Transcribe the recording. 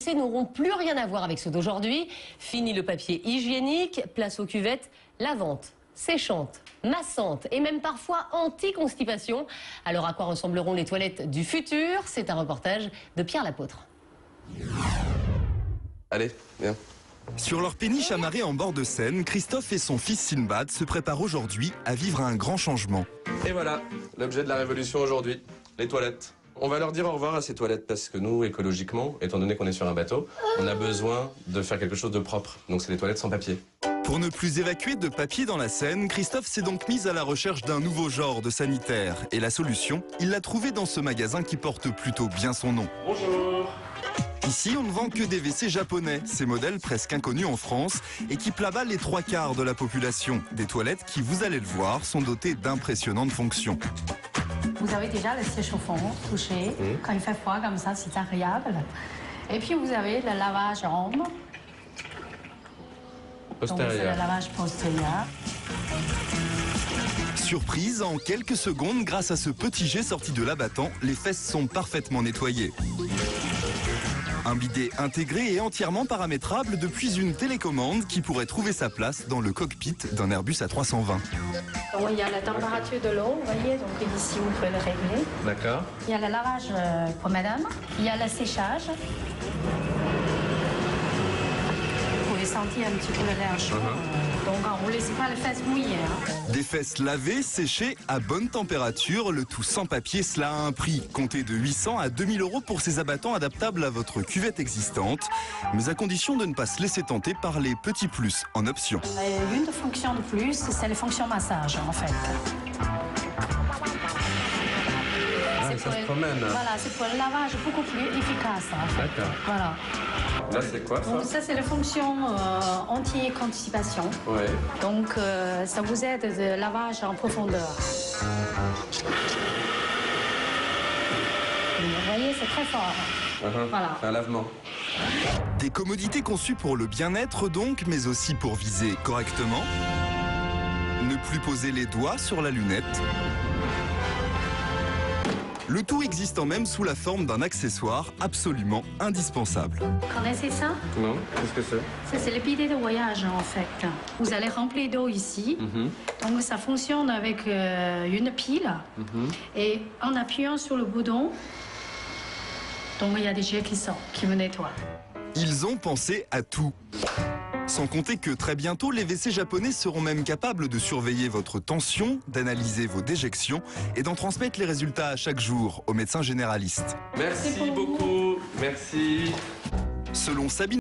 WC n'auront plus rien à voir avec ceux d'aujourd'hui. Fini le papier hygiénique, place aux cuvettes lavantes, séchantes, massantes et même parfois anti-constipation. Alors à quoi ressembleront les toilettes du futur? C'est un reportage de Pierre Lapôtre. Allez, viens. Sur leur péniche amarrée en bord de Seine, Christophe et son fils Sinbad se préparent aujourd'hui à vivre un grand changement. Et voilà, l'objet de la révolution aujourd'hui, les toilettes. On va leur dire au revoir à ces toilettes parce que nous, écologiquement, étant donné qu'on est sur un bateau, on a besoin de faire quelque chose de propre. Donc c'est des toilettes sans papier. Pour ne plus évacuer de papier dans la Seine, Christophe s'est donc mis à la recherche d'un nouveau genre de sanitaire. Et la solution, il l'a trouvée dans ce magasin qui porte plutôt bien son nom. Bonjour. Ici, on ne vend que des WC japonais, ces modèles presque inconnus en France, équipent là-bas les 3/4 de la population. Des toilettes qui, vous allez le voir, sont dotées d'impressionnantes fonctions. Vous avez déjà le sèche-fond touché. Quand il fait froid comme ça, c'est agréable. Et puis vous avez le lavage homme. Donc c'est le lavage postérieur. Surprise, en quelques secondes, grâce à ce petit jet sorti de l'abattant, les fesses sont parfaitement nettoyées. Un bidet intégré et entièrement paramétrable depuis une télécommande qui pourrait trouver sa place dans le cockpit d'un Airbus A320. Donc, il y a la température de l'eau, vous voyez, donc ici vous pouvez le régler. D'accord. Il y a le lavage pour madame, il y a le séchage. Vous pouvez sentir un petit peu l'air chaud. Donc on ne laisse pas les fesses mouillées. Des fesses lavées, séchées à bonne température, le tout sans papier, cela a un prix. Comptez de 800 à 2000 € pour ces abattants adaptables à votre cuvette existante, mais à condition de ne pas se laisser tenter par les petits plus en option. Une fonction de plus, c'est les fonctions massage en fait. Ça se promène. Voilà, c'est pour le lavage beaucoup plus efficace en fait. D'accord. Voilà. Là, c'est quoi ça? Donc ça, c'est la fonction anti-constipation. Ouais. Donc ça vous aide de lavage en profondeur. Vous voyez, c'est très fort. Voilà. Un lavement. Des commodités conçues pour le bien-être donc, mais aussi pour viser correctement. Ne plus poser les doigts sur la lunette. Le tout existant même sous la forme d'un accessoire absolument indispensable. Connaissez ça? Non, qu'est-ce que c'est? Ça, c'est le bidet de voyage en fait. Vous allez remplir d'eau ici. Donc ça fonctionne avec une pile. Et en appuyant sur le bouton, donc il y a des jets qui sortent, qui vous nettoient. Ils ont pensé à tout. Sans compter que très bientôt, les WC japonais seront même capables de surveiller votre tension, d'analyser vos déjections et d'en transmettre les résultats à chaque jour au médecin généraliste. Merci beaucoup. Merci. Selon Sabine